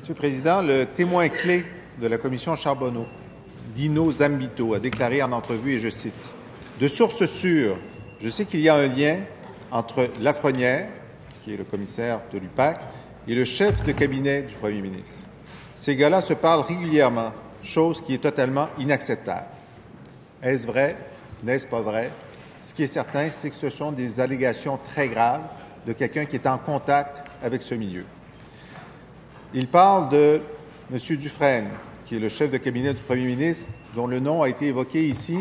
Monsieur le Président, le témoin clé de la commission Charbonneau, Dino Zambito, a déclaré en entrevue, et je cite, « De sources sûres, je sais qu'il y a un lien entre Lafrenière, qui est le commissaire de l'UPAC, et le chef de cabinet du premier ministre. Ces gars-là se parlent régulièrement, chose qui est totalement inacceptable. » Est-ce vrai? N'est-ce pas vrai? Ce qui est certain, c'est que ce sont des allégations très graves de quelqu'un qui est en contact avec ce milieu. Il parle de M. Dufresne, qui est le chef de cabinet du premier ministre, dont le nom a été évoqué ici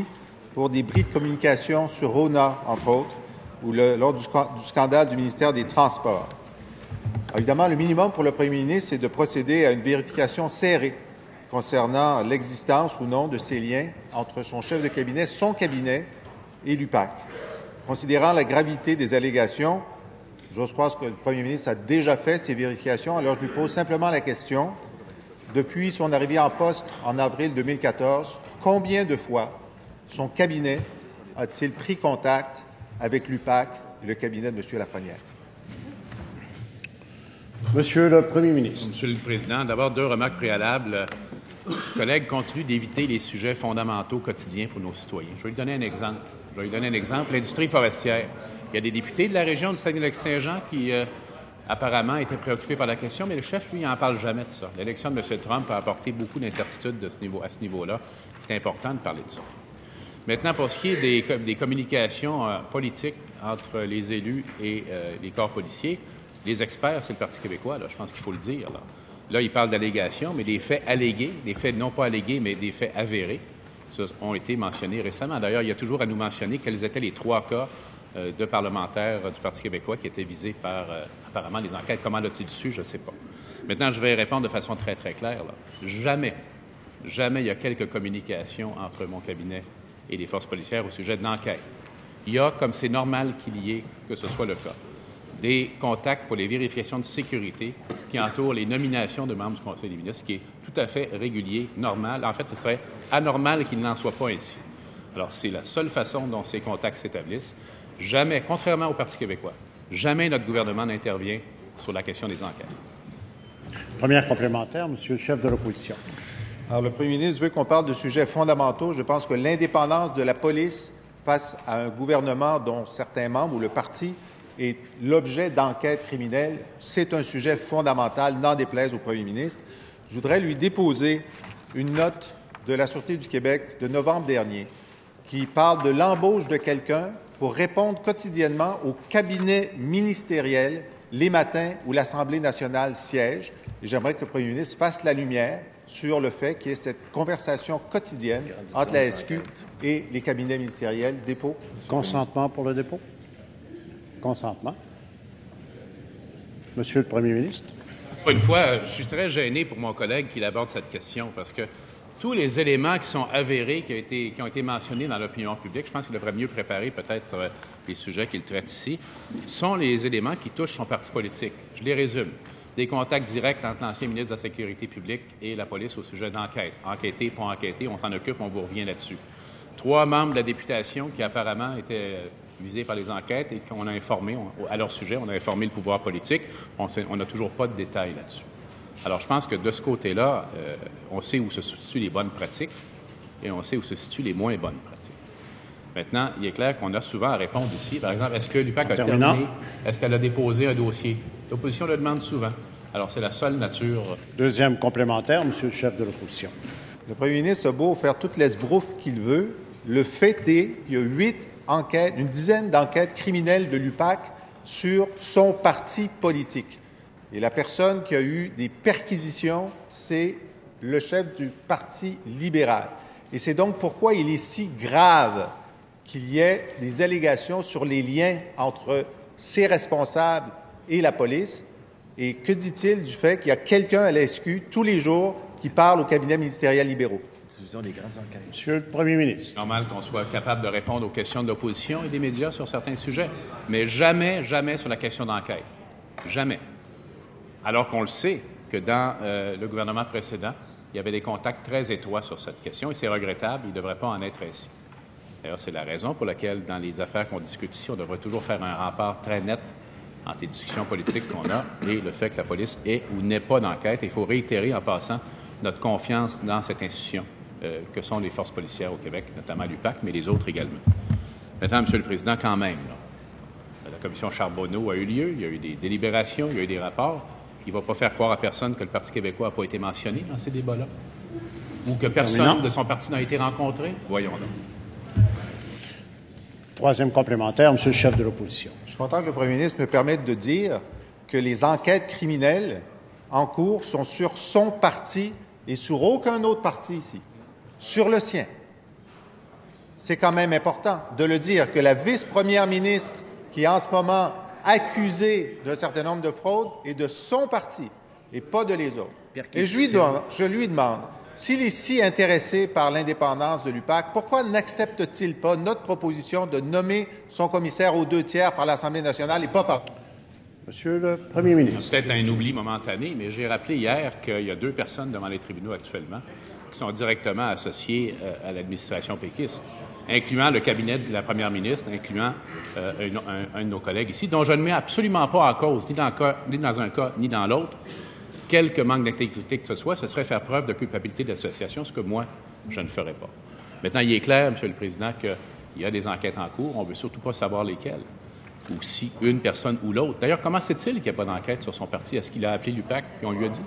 pour des bris de communication sur Rona, entre autres, ou lors du scandale du ministère des Transports. Évidemment, le minimum pour le premier ministre, c'est de procéder à une vérification serrée concernant l'existence ou non de ces liens entre son chef de cabinet, son cabinet et l'UPAC. Considérant la gravité des allégations, j'ose croire que le premier ministre a déjà fait ces vérifications, alors je lui pose simplement la question. Depuis son arrivée en poste en avril 2014, combien de fois son cabinet a-t-il pris contact avec l'UPAC et le cabinet de M. Lafrenière? Monsieur le Premier ministre. Monsieur le Président, d'abord, 2 remarques préalables. Les collègues continuent d'éviter les sujets fondamentaux quotidiens pour nos citoyens. Je vais lui donner un exemple. L'industrie forestière. Il y a des députés de la région du Saguenay-Lac-Saint-Jean qui, apparemment, étaient préoccupés par la question, mais le chef, lui, n'en parle jamais de ça. L'élection de M. Trump a apporté beaucoup d'incertitudes à ce niveau-là. C'est important de parler de ça. Maintenant, pour ce qui est des communications politiques entre les élus et les corps policiers, les experts, c'est le Parti québécois, là, je pense qu'il faut le dire. Là, ils parlent d'allégations, mais des faits allégués, des faits non pas allégués, mais des faits avérés, ça, ont été mentionnés récemment. D'ailleurs, il y a toujours à nous mentionner quels étaient les 3 cas de parlementaires du Parti québécois qui étaient visés par, apparemment, les enquêtes. Comment l'a-t-il su? Je ne sais pas. Maintenant, je vais répondre de façon très, très claire. Jamais il y a quelques communications entre mon cabinet et les forces policières au sujet de l'enquête. Il y a, comme c'est normal qu'il y ait, que ce soit le cas, des contacts pour les vérifications de sécurité qui entourent les nominations de membres du Conseil des ministres, ce qui est tout à fait régulier, normal. En fait, ce serait anormal qu'il n'en soit pas ainsi. Alors, c'est la seule façon dont ces contacts s'établissent. Jamais, contrairement au Parti québécois, jamais notre gouvernement n'intervient sur la question des enquêtes. Première complémentaire, Monsieur le chef de l'opposition. Alors, le premier ministre veut qu'on parle de sujets fondamentaux. Je pense que l'indépendance de la police face à un gouvernement dont certains membres ou le parti est l'objet d'enquêtes criminelles, c'est un sujet fondamental, n'en déplaise au premier ministre. Je voudrais lui déposer une note de la Sûreté du Québec de novembre dernier qui parle de l'embauche de quelqu'un pour répondre quotidiennement au cabinet ministériel les matins où l'Assemblée nationale siège. Et j'aimerais que le premier ministre fasse la lumière sur le fait qu'il y ait cette conversation quotidienne entre la SQ et les cabinets ministériels. Dépôt. Consentement pour le dépôt? Consentement. Monsieur le Premier ministre. Encore une fois, je suis très gêné pour mon collègue qu'il aborde cette question parce que tous les éléments qui sont avérés, qui ont été mentionnés dans l'opinion publique, je pense qu'il devrait mieux préparer peut-être les sujets qu'il traite ici, sont les éléments qui touchent son parti politique. Je les résume. Des contacts directs entre l'ancien ministre de la Sécurité publique et la police au sujet d'enquête. Enquêter, pas enquêter, on s'en occupe, on vous revient là-dessus. 3 membres de la députation qui apparemment étaient visés par les enquêtes et qu'on a informé, à leur sujet, on a informé le pouvoir politique. On n'a toujours pas de détails là-dessus. Alors, je pense que de ce côté-là, on sait où se situent les bonnes pratiques et on sait où se situent les moins bonnes pratiques. Maintenant, il est clair qu'on a souvent à répondre ici. Par exemple, est-ce que l'UPAC a terminé? Est-ce qu'elle a déposé un dossier? L'opposition le demande souvent. Alors, c'est la seule nature. Deuxième complémentaire, Monsieur le chef de l'opposition. Le premier ministre a beau faire toute l'esbrouffe qu'il veut. Le fait est qu'il y a 8 enquêtes, une dizaine d'enquêtes criminelles de l'UPAC sur son parti politique. Et la personne qui a eu des perquisitions, c'est le chef du Parti libéral. Et c'est donc pourquoi il est si grave qu'il y ait des allégations sur les liens entre ces responsables et la police. Et que dit-il du fait qu'il y a quelqu'un à la SQ tous les jours qui parle au cabinet ministériel libéraux? Monsieur le Premier ministre. C'est normal qu'on soit capable de répondre aux questions de l'opposition et des médias sur certains sujets, mais jamais sur la question d'enquête. Jamais. Alors qu'on le sait que dans le gouvernement précédent, il y avait des contacts très étroits sur cette question et c'est regrettable, il ne devrait pas en être ainsi. D'ailleurs, c'est la raison pour laquelle, dans les affaires qu'on discute ici, on devrait toujours faire un rempart très net entre les discussions politiques qu'on a et le fait que la police est ou n'est pas d'enquête. Il faut réitérer en passant notre confiance dans cette institution que sont les forces policières au Québec, notamment l'UPAC, mais les autres également. Maintenant, M. le Président, quand même, là, la commission Charbonneau a eu lieu, il y a eu des délibérations, il y a eu des rapports. Il ne va pas faire croire à personne que le Parti québécois n'a pas été mentionné dans ces débats-là ou que personne de son parti n'a été rencontré. Voyons donc. Troisième complémentaire, Monsieur le chef de l'opposition. Je suis content que le premier ministre me permette de dire que les enquêtes criminelles en cours sont sur son parti et sur aucun autre parti ici, sur le sien. C'est quand même important de le dire, que la vice-première ministre, qui est en ce moment accusée d'un certain nombre de fraudes, est de son parti et pas de les autres. Et je lui demande, s'il est si intéressé par l'indépendance de l'UPAC, pourquoi n'accepte-t-il pas notre proposition de nommer son commissaire aux 2/3 par l'Assemblée nationale et pas par... Monsieur le premier ministre. C'est peut-être un oubli momentané, mais j'ai rappelé hier qu'il y a 2 personnes devant les tribunaux actuellement qui sont directement associées à l'administration péquiste, incluant le cabinet de la première ministre, incluant un de nos collègues ici, dont je ne mets absolument pas en cause, ni dans un cas, ni dans l'autre, quelque manque d'intégrité que ce soit, ce serait faire preuve de culpabilité d'association, ce que moi, je ne ferais pas. Maintenant, il est clair, M. le Président, qu'il y a des enquêtes en cours. On ne veut surtout pas savoir lesquelles, ou si une personne ou l'autre. D'ailleurs, comment sait-il qu'il n'y a pas d'enquête sur son parti? Est-ce qu'il a appelé l'UPAC et on lui a dit?